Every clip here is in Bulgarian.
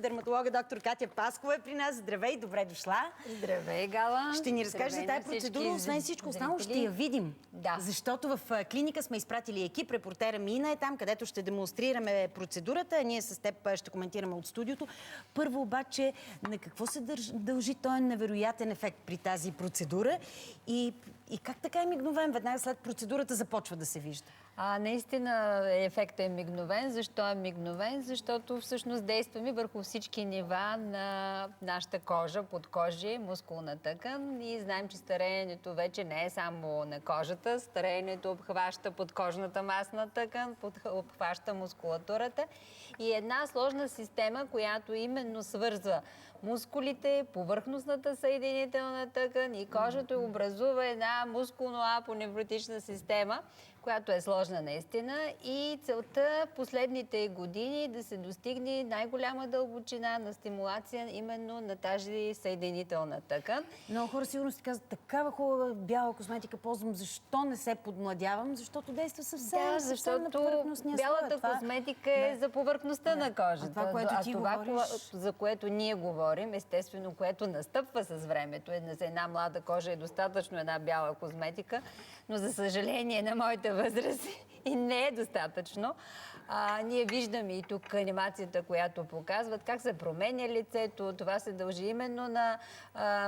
Дерматолога доктор Катя Паскова е при нас. Здравей, добре дошла. Здравей, Гала. Ще ни разкажеш за тази процедура, освен всичко останало ще я видим. Да. Защото в клиника сме изпратили екип, репортера Мина е там, където ще демонстрираме процедурата. Ние с теб ще коментираме от студиото. Първо обаче, на какво се дължи този невероятен ефект при тази процедура и как така е мигновен? Веднага след процедурата започва да се вижда. Наистина ефектът е мигновен. Защо е мигновен? Защото всъщност действаме върху всички нива на нашата кожа, подкожие, мускулна тъкан и знаем, че стареенето вече не е само на кожата. Стареенето обхваща подкожната масна тъкан, обхваща мускулатурата и една сложна система, която именно свързва мускулите, повърхностната съединителна тъкан и кожата и образува една мускулно-апоневротична система, която е сложна наистина и целта в последните години е да се достигне най-голяма дълбочина на стимулация именно на тази съединителна тъкан. Много хора сигурно си казват, такава хубава бяла косметика ползвам, защо не се подмладявам? Защото действа съвсем на повърхностния слой. Бялата косметика е за повърхността на кожата. Това, което ти говориш... за което ние говорим, естествено, което настъпва с времето. За една млада кожа е достатъчно една бяла козметика, но за съжаление на моята възраст и не е достатъчно. Ние виждаме и тук анимацията, която показват как се променя лицето. Това се дължи именно на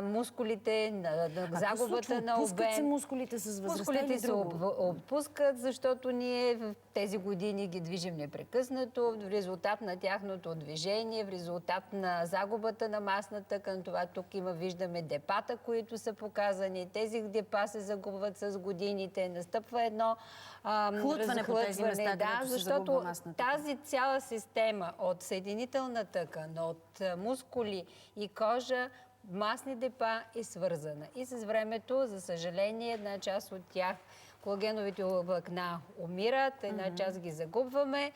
мускулите, на загубата на обем. Отпускат се мускулите с възрастта Мускулите се отпускат, защото ние в тези години ги движим непрекъснато. В резултат на тяхното движение, в резултат на загубата на масна тъкан, това тук виждаме депата, които са показани. Тези депа се загубват с годините. Настъпва едно хлътване по тези места, да, защото тази цяла система от съединителна тъкан, от мускули и кожа, масни депа е свързана. И с времето, за съжаление, една част от тях, колагеновите влакна умират, една част ги загубваме.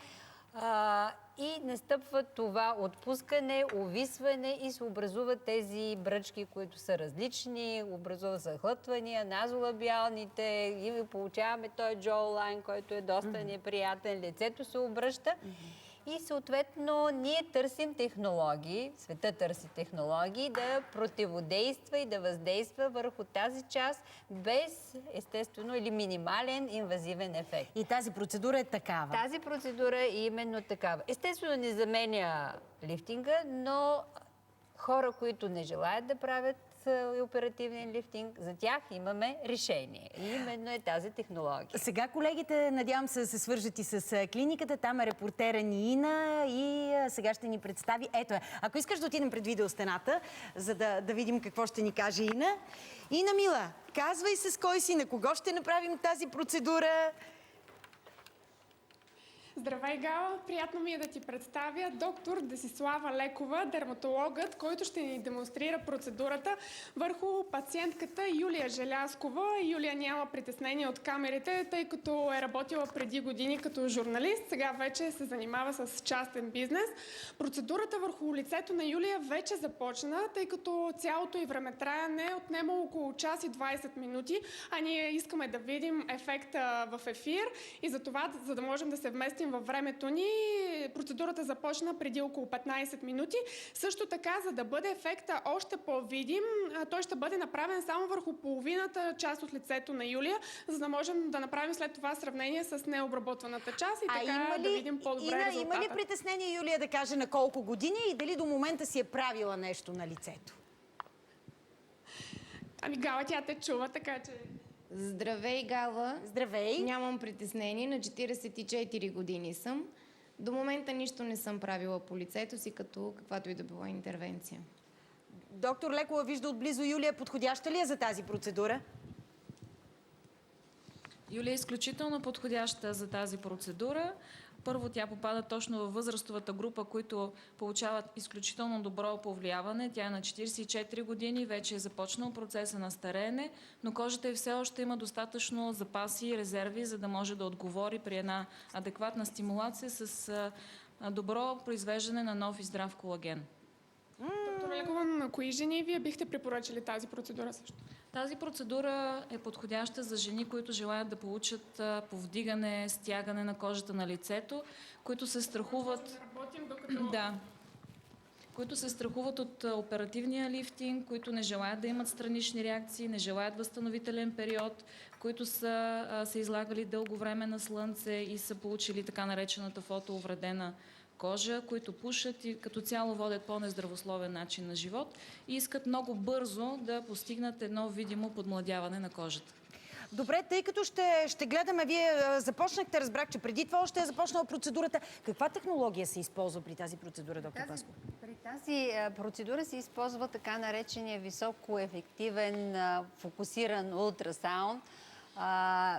И настъпва това отпускане, увисване и се образуват тези бръчки, които са различни, образуват захлътвания, назолабиалните и получаваме този джоулайн, който е доста неприятен, лицето се обръща. И съответно ние търсим технологии, света търси технологии да противодейства и да въздейства върху тази част без, естествено, или минимален инвазивен ефект. И тази процедура е такава? Тази процедура е именно такава. Естествено не заменя лифтинга, но хора, които не желаят да правят оперативен лифтинг, за тях имаме решение. И именно е тази технология. Сега колегите, надявам се да се свържат и с клиниката. Там е репортера ни Ина и сега ще ни представи. Ето е. Ако искаш да отидем пред видеостената, за да видим какво ще ни каже Ина. Ина, мила, казвай с кой си, на кого ще направим тази процедура. Здравей, Гала! Приятно ми е да ти представя доктор Десислава Лекова, дерматологът, който ще ни демонстрира процедурата върху пациентката Юлия Желязкова. Юлия няма притеснение от камерите, тъй като е работила преди години като журналист. Сега вече се занимава с частен бизнес. Процедурата върху лицето на Юлия вече започна, тъй като цялото й времетраене отнема около час и 20 минути, а ние искаме да видим ефекта в ефир и за това, за да можем да се вместим във времето ни, процедурата започна преди около 15 минути. Също така, за да бъде ефекта още по-видим, той ще бъде направен само върху половината част от лицето на Юлия, за да можем да направим след това сравнение с необработваната част и така да видим по-добре резултата. Има ли притеснение Юлия да каже на колко години и дали до момента си е правила нещо на лицето? Ами, Гала, тя те чува, така че... Здравей, Гала! Здравей! Нямам притеснение, на 44 години съм. До момента нищо не съм правила по лицето си, като каквато и да била интервенция. Доктор Лекова вижда отблизо Юлия. Подходяща ли е за тази процедура? Юлия е изключително подходяща за тази процедура. Първо, тя попада точно във възрастовата група, които получават изключително добро повлияване. Тя е на 44 години, вече е започнал процеса на стареене, но кожата й все още има достатъчно запаси и резерви, за да може да отговори при една адекватна стимулация с добро произвеждане на нов и здрав колаген. Доктор Лекова, на кои жени вие бихте препоръчали тази процедура също? Тази процедура е подходяща за жени, които желаят да получат повдигане, стягане на кожата на лицето, които се страхуват... Да работим, докато... Да. които се страхуват от оперативния лифтинг, които не желаят да имат странични реакции, не желаят възстановителен период, които са се излагали дълго време на слънце и са получили така наречената фотоувредена кожа, които пушат и като цяло водят по-нездравословен начин на живот и искат много бързо да постигнат едно видимо подмладяване на кожата. Добре, тъй като ще гледаме, вие започнахте, разбрах, че преди това още е започнала процедурата. Каква технология се използва при тази процедура, доктор Паскова? При тази процедура се използва така наречения високоефективен фокусиран ултрасаунд,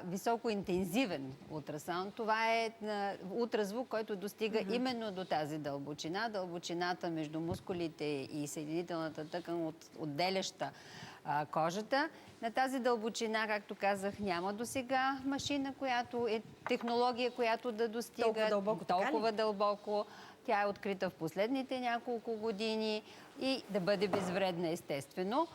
високоинтензивен ултрасаунд. Това е ултразвук, който достига именно до тази дълбочина. Дълбочината между мускулите и съединителната тъкан, отделяща кожата. На тази дълбочина, както казах, няма досега машина, която е технология, която да достига толкова дълбоко. Тя е открита в последните няколко години и да бъде безвредна, естествено.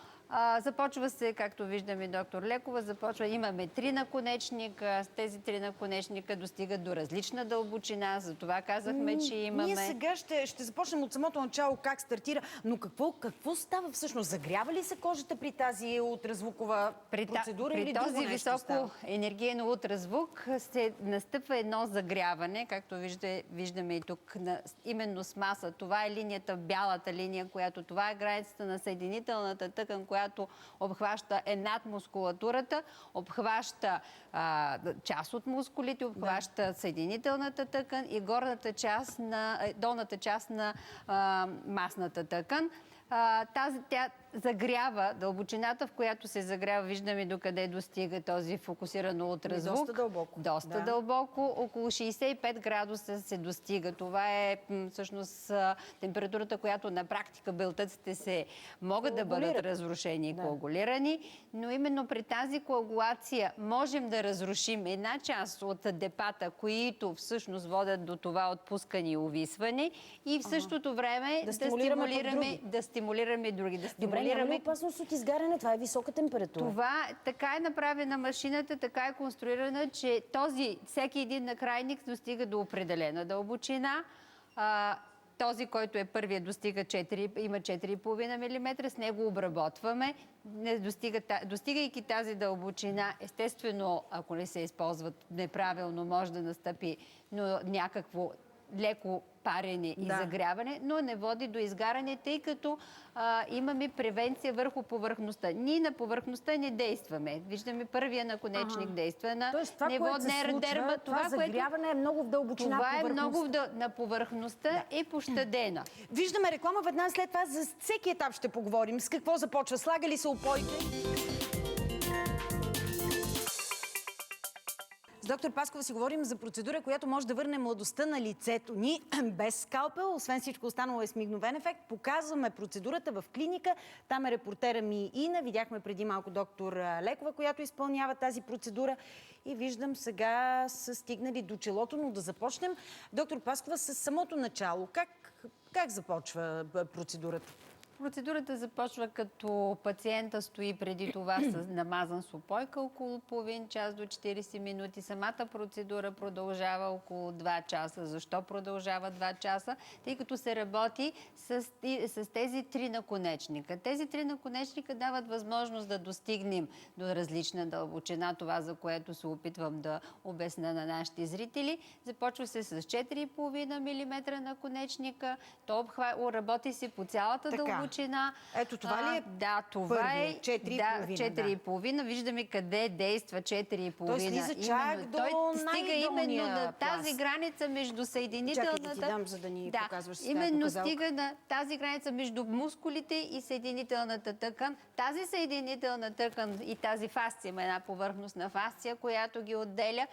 Започва се, както виждаме доктор Лекова, имаме 3 наконечника. Тези 3 наконечника достигат до различна дълбочина. За това казахме, че имаме... Ние сега ще започнем от самото начало как стартира, но какво става всъщност? Загрява ли се кожата при тази ултразвукова процедура или друго нещо става? При този високоенергиен ултразвук се настъпва едно загряване, както виждаме и тук, именно с маса. Това е линията, бялата линия, това е границата на съединителната тъкан, която обхваща над мускулатурата, обхваща част от мускулите, обхваща съединителната тъкан и долната част на масната тъкан. Тя загрява, дълбочината, в която се загрява, виждаме докъде достига този фокусиран ултразвук. Доста дълбоко. Доста дълбоко. Около 65 градуса се достига. Това е всъщност температурата, която на практика белтъците могат да бъдат разрушени и коагулирани. Но именно при тази коагулация можем да разрушим една част от депата, които всъщност водят до това отпускане и увисване и в същото време да стимулираме други. Добре, няма ли опасност от изгаряне? Това е висока температура. Това така е направена машината, така е конструирана, че всеки един накрайник достига до определена дълбочина. Този, който е първият, има 4,5 мм, с него обработваме. Достигайки тази дълбочина, естествено, ако не се използват неправилно, може да настъпи някакво леко парене и загряване, но не води до изгаряне, тъй като имаме превенция върху повърхността. Ние на повърхността не действаме. Виждаме първия наконечник действа на ниво дерма. Това загряване е много в дълбочина. Това е много на повърхността и пощадена. Виждаме реклама, веднага след това за всеки етап ще поговорим. С какво започва? Слага ли се опойки? С доктор Паскова си говорим за процедура, която може да върне младостта на лицето ни без скалпел. Освен всичко останало е с мигновен ефект. Показваме процедурата в клиника. Там е репортера ми Ина. Видяхме преди малко доктор Лекова, която изпълнява тази процедура. И виждам сега са стигнали до челото, но да започнем. Доктор Паскова, с самото начало. Как започва процедурата? Процедурата започва като пациента стои преди това намазан с опойка около половин час до 40 минути. Самата процедура продължава около 2 часа. Защо продължава 2 часа? Тъй като се работи с тези 3 наконечника. Тези 3 наконечника дават възможност да достигнем до различна дълбочина. Това, за което се опитвам да обясня на нашите зрители. Започва се с 4,5 мм наконечника. То работи се по цялата дълбочина. Ето това ли е? Да, това е 4,5. Виждаме къде действа 4,5. Той слиза чак до стига именно на тази граница между съединителната... Чакай да ти дам, за да ни показваш сега именно стига на тази граница между мускулите и съединителната тъкан. Тази съединителна тъкан и тази фасция, има една повърхностна фасция, която ги отделя.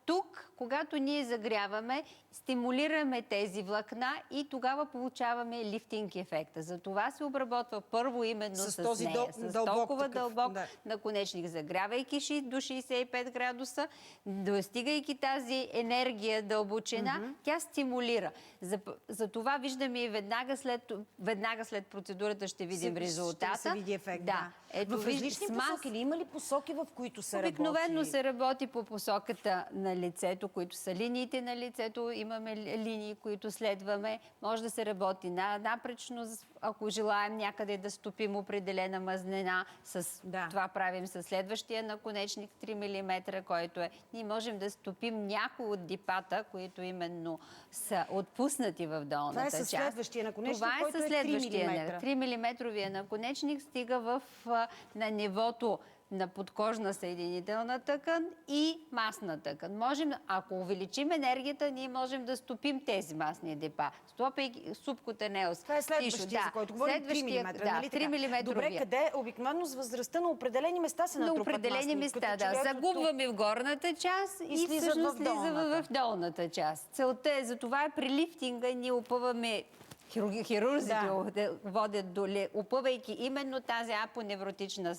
Тук, когато ние загряваме, стимулираме тези влакна и тогава получаваме лифтинг ефекта. Затова това се обработва първо именно С този нея, с толкова дълбок наконечник, загрявайки до 65 градуса, достигайки тази енергия, дълбочина, тя стимулира. За това виждаме и веднага след процедурата ще видим резултата. Ще се види ефект, да. Ето, в различни посоки или има ли посоки, в които се обикновено се работи по посоката на лицето, които са линиите на лицето. Имаме линии, които следваме. Може да се работи напречно, ако желаем някъде да стопим определена мазнина. Това правим със следващия наконечник 3 мм, който е. Ние можем да стопим някои от дипата, които именно са отпуснати в долната част. Това е със следващия наконечник, който е 3 мм наконечник стига на нивото на подкожна съединителна тъкан и масна тъкан. Ако увеличим енергията, ние можем да стопим тези масни депа. Стопейки субкутенеус. Това е следващия, за който говорим, 3 мм. Да, 3 мм. Добре, къде обикновено с възрастта на определени места се натрупат масни? На определени места, да. Загубваме в горната част и всъщност слиза в долната част. Целта е, за това при лифтинга ние опъваме хирурзите водят опъвайки именно тази апоневротична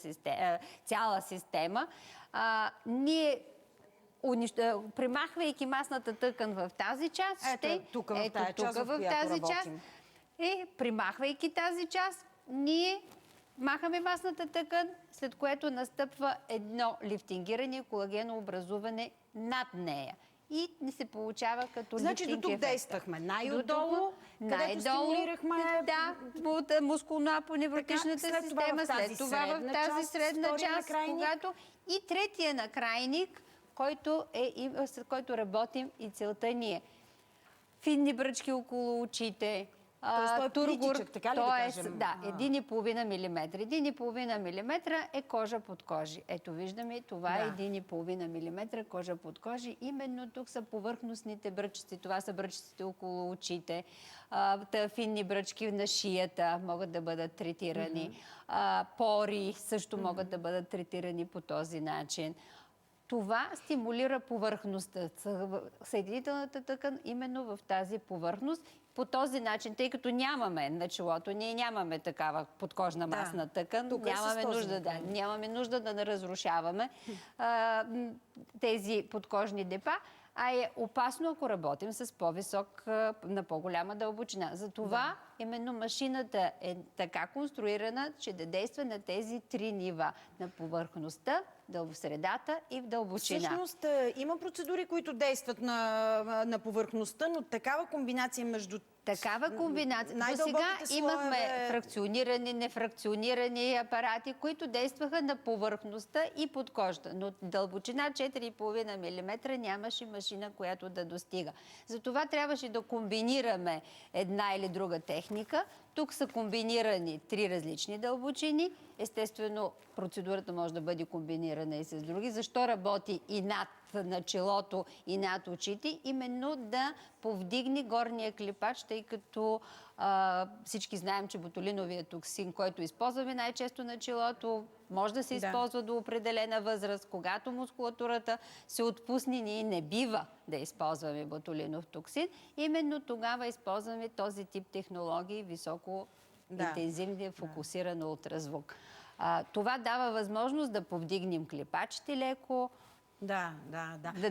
цяла система. Ние примахвайки масната тъкан в тази част, тук в тази част, примахвайки тази част, ние махаме масната тъкан, след което настъпва едно лифтингиране, колагенообразуване над нея. И не се получава като лифтинг ефект. Значи до тук действахме най-отдолу, където стимулирахме... Да, от мускулно-апоневротичната система, след това в тази средна част, когато и третия накрайник, с който работим и целта ни е финни бръчки около очите, тургор, така ли да кажем? Да, 1,5 мм. 1,5 мм е кожа под кожи. Ето виждаме, това е 1,5 мм кожа под кожи. Именно тук са повърхностните бръчици. Това са бръчиците около очите. Финни бръчки на шията могат да бъдат третирани. Пори също могат да бъдат третирани по този начин. Това стимулира повърхността, съединителната тъкан именно в тази повърхност. По този начин, тъй като нямаме на челото, ние нямаме такава подкожна масна тъкан, нямаме нужда да разрушаваме тези подкожни депа, а е опасно, ако работим с на по-голяма дълбочина. Затова именно машината е така конструирана, че да действа на тези 3 нива. На повърхността, в средата и в дълбочина. Всъщност има процедури, които действат на повърхността, но такава комбинация между... Такава комбинация. До сега имахме фракционирани, нефракционирани апарати, които действаха на повърхността и под кожата. Но дълбочина 4,5 мм нямаше машина, която да достига. Затова трябваше да комбинираме една или друга техника. Тук са комбинирани 3 различни дълбочини. Естествено, процедурата може да бъде комбинирана и с други. Защо работи и над челото, и над очите? Именно да повдигне горния клипач, тъй като всички знаем, че ботулиновия токсин, който използваме най-често на челото, може да се използва до определена възраст. Когато мускулатурата се отпусне, ние не бива да използваме ботулинов токсин. Именно тогава използваме този тип технологии, високо интензивния фокусиран ултразвук. Това дава възможност да повдигнем клипачите леко. Да.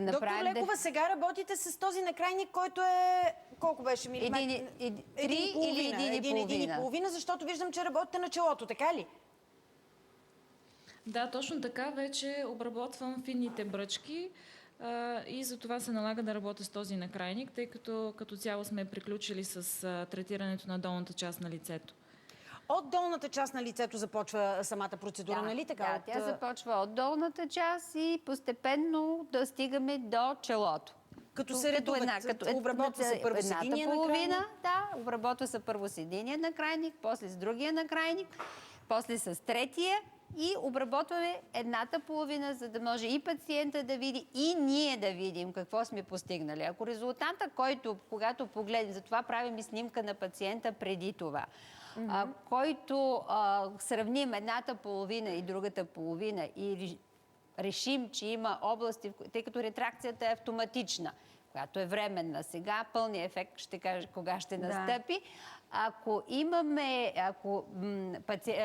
Доктор Лекова, сега работите с този накрайник, който е... Колко беше милиметр? 3 или 1,5. Защото виждам, че работите на челото, така ли? Да, точно така. Вече обработвам финните бръчки и за това се налага да работя с този накрайник, тъй като цяло сме приключили с третирането на долната част на лицето. От долната част на лицето започва самата процедура, нали така? Да, тя започва от долната част и постепенно да стигаме до челото. Като се редуват, обработва се първо с единия накрайник? Да, обработва се първо с единия накрайник, после с другия накрайник, после с третия и обработваме едната половина, за да може и пациента да види, и ние да видим какво сме постигнали. Ако резултата, когато погледнем, затова правим и снимка на пациента преди това, който сравним едната половина и другата половина и решим, че има области, тъй като ретракцията е автоматична, която е временна сега, пълният ефект ще каже кога ще настъпи. Ако имаме,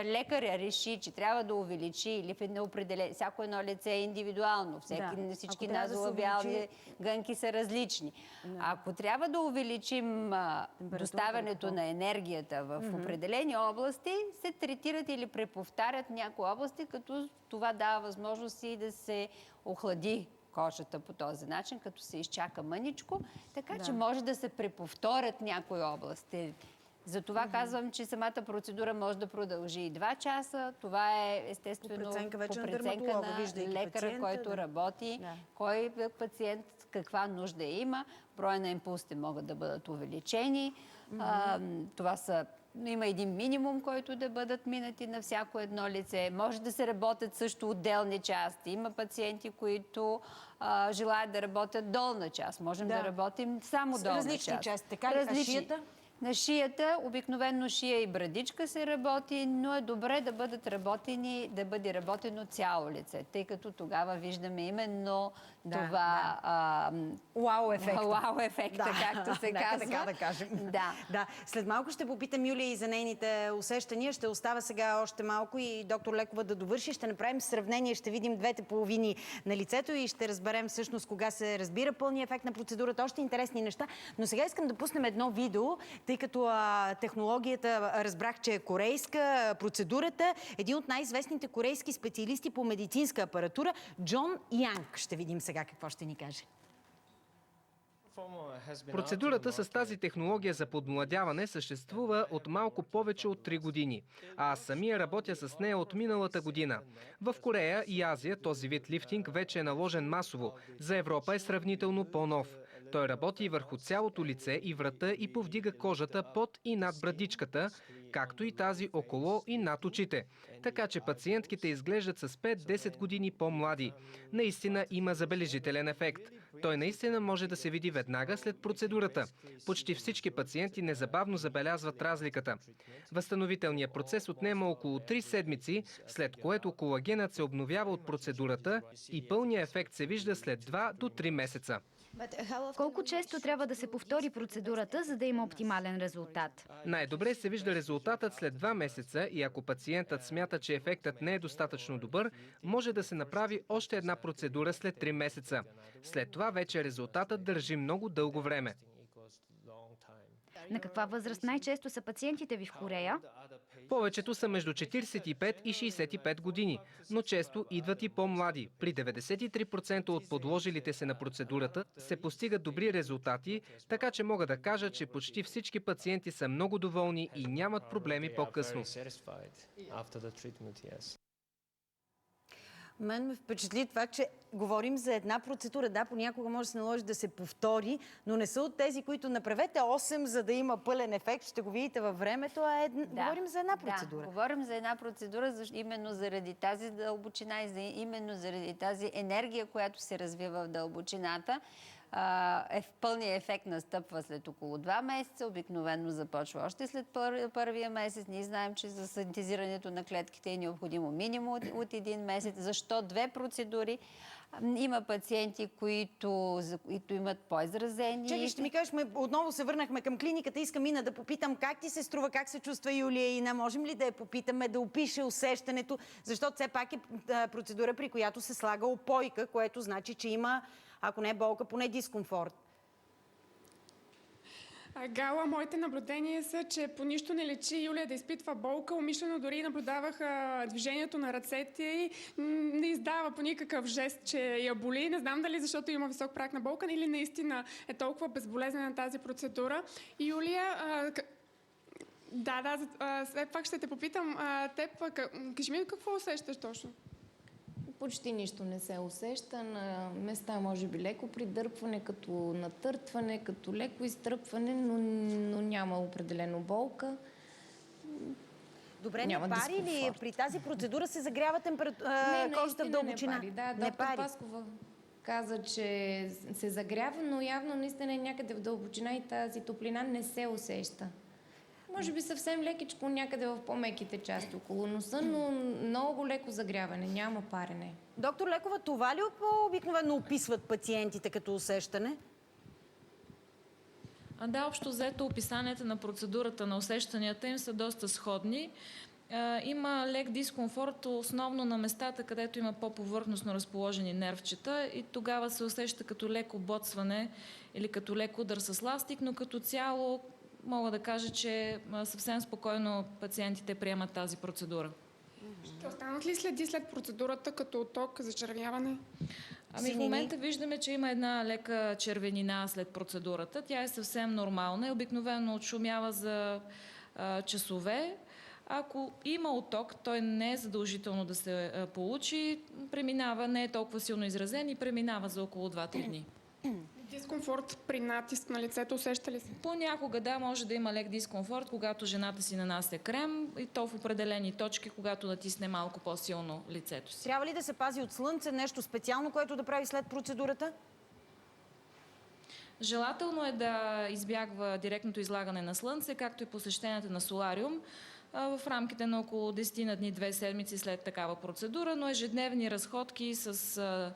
лекаря реши, че трябва да увеличи или в неопределен, всяко едно лице е индивидуално, всички назолабиални гънки са различни. Ако трябва да увеличим доставянето на енергията в определени области, се третират или преповтарят някои области, като това дава възможност и да се охлади кожата по този начин, като се изчака мъничко, така че може да се преповторят някои области. Затова казвам, че самата процедура може да продължи и 2 часа. Това е естествено по преценка на лекаря, който работи, кой пациент каква нужда има. Броя на импулсите могат да бъдат увеличени. Има един минимум, който да бъдат минати на всяко едно лице. Може да се работят също отделни части. Има пациенти, които желаят да работят долна част. Можем да работим само долна част. Различни части. Така ли? Шията? На шията, обикновено шия и брадичка се работи, но е добре да бъде работено цяло лице, тъй като тогава виждаме именно това... Уау ефекта, както се казва. Така да кажем. Да. След малко ще попитам Юлия и за нейните усещания. Ще остава сега още малко и доктор Лекова да довърши. Ще направим сравнение, ще видим двете половини на лицето и ще разберем всъщност кога се разбира пълния ефект на процедурата. Още интересни неща. Но сега искам да пуснем едно видео, тъй като технологията, разбрах, че е корейска процедурата. Един от най-известните корейски специалисти по медицинска апаратура, Джон Янг. Ще видим сега какво ще ни каже. Процедурата с тази технология за подмладяване съществува от малко повече от 3 години, а аз самия работя с нея от миналата година. В Корея и Азия този вид лифтинг вече е наложен масово. За Европа е сравнително по-нов. Той работи върху цялото лице и врата и повдига кожата под и над брадичката, както и тази около и над очите. Така че пациентките изглеждат с 5-10 години по-млади. Наистина има забележителен ефект. Той наистина може да се види веднага след процедурата. Почти всички пациенти незабавно забелязват разликата. Възстановителният процес отнема около 3 седмици, след което колагенът се обновява от процедурата и пълният ефект се вижда след 2 до 3 месеца. Колко често трябва да се повтори процедурата, за да има оптимален резултат? Най-добре се вижда резултатът след 2 месеца и ако пациентът смята, че ефектът не е достатъчно добър, може да се направи още една процедура след 3 месеца. След това вече резултатът държи много дълго време. На каква възраст най-често са пациентите ви в Корея? Повечето са между 45 и 65 години, но често идват и по-млади. При 93% от подложилите се на процедурата се постигат добри резултати, така че мога да кажа, че почти всички пациенти са много доволни и нямат проблеми по-късно. Мен ме впечатли това, че говорим за една процедура. Да, понякога може да се наложи да се повтори, но не са от тези, които направете 8, за да има пълен ефект. Ще го видите във времето, говорим за една процедура. Да, говорим за една процедура, именно заради тази дълбочина и именно заради тази енергия, която се развива в дълбочината. Пълният ефект настъпва след около 2 месеца, обикновено започва още след първия месец. Ние знаем, че за синтезирането на клетките е необходимо минимум от 1 месец. Защо 2 процедури? Има пациенти, които имат по-изразени... Чакай, ще ми кажеш, отново се върнахме към клиниката. Искам Ина да попитам как ти се струва, как се чувства Юлия и Ина. Можем ли да я попитаме да опише усещането? Защото все пак е процедура, при която се слага опойка, което значи, че има, ако не болка, поне дискомфорт. Гала, моите наблюдения са, че по нищо не лечи Юлия да изпитва болка. Умишлено дори наблюдавах движението на ръцете и не издава по никакъв жест, че я боли. Не знам дали защото има висок праг на болка или наистина е толкова безболезнена тази процедура. Юлия, все пак ще те попитам, кажи ми какво усещаш точно? Почти нищо не се усеща. На места може би леко придърпване, като натъртване, като леко изтръпване, но няма определено болка. Добре, не пари ли? При тази процедура се загрява кожата в дълбочина? Не пари. Да, доктор Паскова каза, че се загрява, но явно наистина е някъде в дълбочина и тази топлина не се усеща. Може би съвсем лекичко някъде в по-меките части около носа, но много леко загряване, няма парене. Доктор Лекова, това ли обикновено описват пациентите като усещане? Да, общо взето описанията на процедурата, на усещанията им са доста сходни. Има лек дискомфорт, основно на местата, където има по-повърхностно разположени нервчета и тогава се усеща като леко боцване или като лек удар с ластик, но като цяло мога да кажа, че съвсем спокойно пациентите приемат тази процедура. Ще останат ли следи след процедурата, като отток, зачервяване? В момента виждаме, че има една лека червенина след процедурата. Тя е съвсем нормална и обикновено отшумява за часове. Ако има отток, той не е задължително да се получи, преминава, не е толкова силно изразен и преминава за около 2-3 дни. Дискомфорт при натиск на лицето усеща ли се? Понякога да, може да има лек дискомфорт, когато жената си нанася крем и то в определени точки, когато натисне малко по-силно лицето си. Трябва ли да се пази от слънце, нещо специално, което да прави след процедурата? Желателно е да избягва директното излагане на слънце, както и посещенията на солариум в рамките на около 10 на дни, 2 седмици след такава процедура, но ежедневни разходки с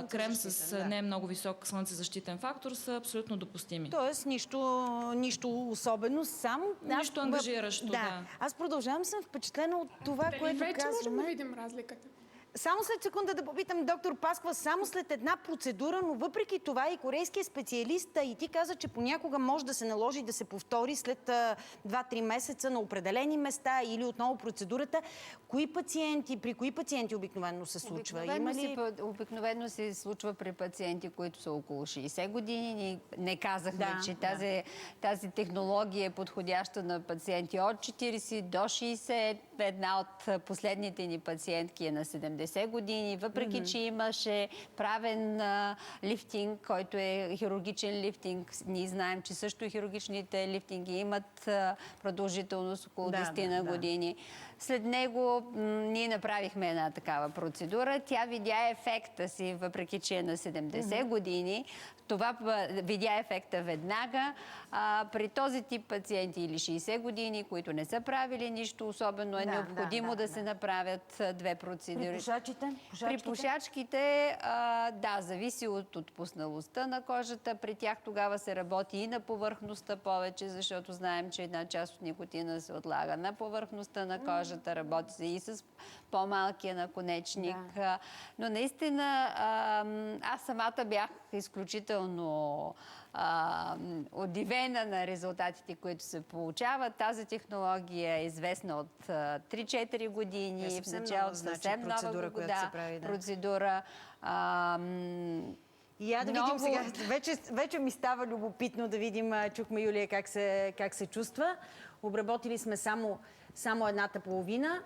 крем с не много висок слънцезащитен фактор са абсолютно допустими. Тоест нищо особено, само... Нищо ангажиращо, да. Аз продължавам, съм впечатлена от това, което вече казваме. можем да видим разликата? Само след секунда да попитам доктор Пасква, само след една процедура, но въпреки това и корейският специалист, и ти каза, че понякога може да се наложи да се повтори след 2-3 месеца на определени места или отново процедурата. При кои пациенти обикновено се случва? Обикновено се случва при пациенти, които са около 60 години. Ние не казахме, че тази технология е подходяща на пациенти от 40 до 60. Една от последните ни пациентки е на 70 години, въпреки че имаше правен лифтинг, който е хирургичен лифтинг. Ние знаем, че също хирургичните лифтинги имат продължителност около 10 на години. След него ние направихме една такава процедура. Тя видя ефекта си, въпреки че е на 70 години. Това видя ефекта веднага. При този тип пациенти или 60 години, които не са правили нищо, особено е необходимо да се направят 2 процедури. При пушачите? При пушачките, да, зависи от отпусналостта на кожата. При тях тогава се работи и на повърхността повече, защото знаем, че една част от никотина се отлага на повърхността на кожата. Работи се и с по-малкия наконечник. Да. Но наистина аз самата бях изключително удивена на резултатите, които се получават. Тази технология е известна от 3-4 години. В началото съвсем нова процедура. И я да видим сега. Вече ми става любопитно да видим, чухме Юлия как се чувства. Обработили сме само едната половина.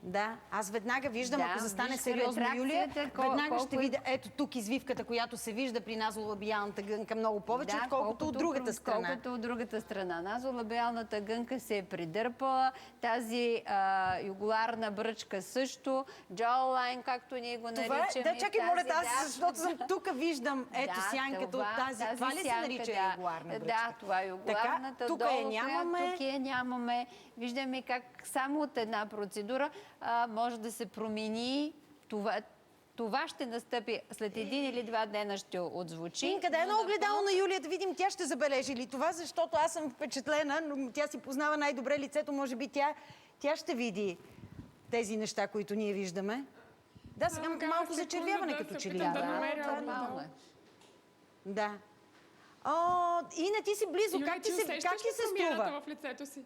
Да, аз веднага виждам, ако застане сериозно Юлия, веднага ще видя ето тук извивката, която се вижда при назолабиалната гънка много повече, отколкото от другата страна. Отколкото от другата страна. Назолабиалната гънка се е придърпала, тази югуларна бръчка също, джоулайн, както ние го наричаме. Да, чакай, моля, аз, защото съм тук виждам, ето сянката от тази. Това ли се нарича югуларна бръчка? Да, това е югуларната. Тук я нямаме. Тук я нямаме. Виждаме как само от една процедура може да се промени това ще настъпи след 1 или 2 дена, ще отзвучи. Инка, дай едно огледало на Юлия да видим тя ще забележи ли това, защото аз съм впечатлена, но тя си познава най-добре лицето, може би тя ще види тези неща, които ние виждаме. Да, сега малко зачервяване като че ли. Да. Ина, ти си близо. Как ти се струва? В лицето си?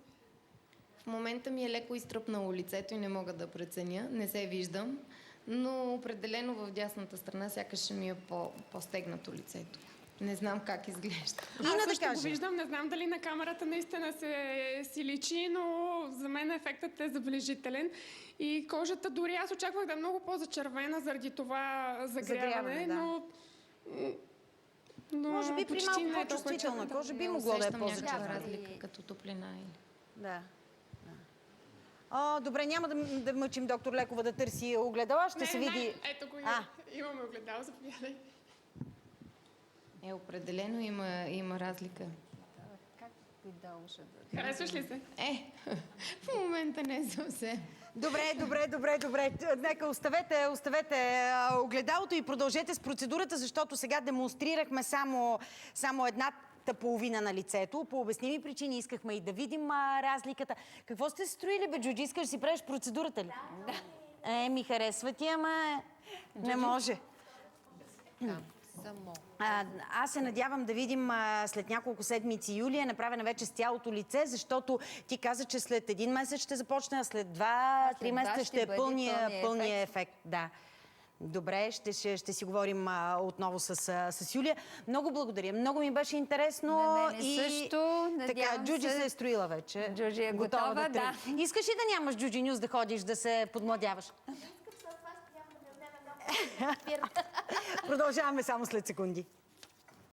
В момента ми е леко изтръпнало лицето и не мога да преценя. Не се виждам. Но определено в дясната страна сякаш ми е по-стегнато лицето. Не знам как изглежда. Аз също го виждам. Не знам дали на камерата наистина си личи, но за мен ефектът е забележителен. И кожата, дори аз очаквах да е много по-зачервена заради това загряване, но може би при малко по-чувствителна кожа би могло да е по-зачервена. Разлика като топлина. Да. Добре, няма да мъчим доктор Лекова да търси огледала. Ще се види. Ето го имаме огледало, заповядай. Определено има разлика. Как би да уша да... Харесваш ли се? В момента не съвсем. Добре. Нека оставете огледалото и продължете с процедурата, защото сега демонстрирахме само една половина на лицето. По обясними причини искахме и да видим разликата. Какво сте строили, бе, Джуджи? Искаш да си правиш процедурата ли? Да. Ми харесва ти, ама не може. Само. Аз се надявам да видим след няколко седмици Юлия, направена вече с цялото лице, защото ти каза, че след 1 месец ще започне, а след 2-3 месеца ще е пълния ефект. Да. Добре, ще си говорим отново с Юлия. Много благодаря. Много ми беше интересно. На мен също. Така, Джуджи се е строила вече. Джуджи е готова, да. Искаш ли да нямаш Джуджи Нюз да ходиш, да се подмладяваш? Продължаваме само след секунди.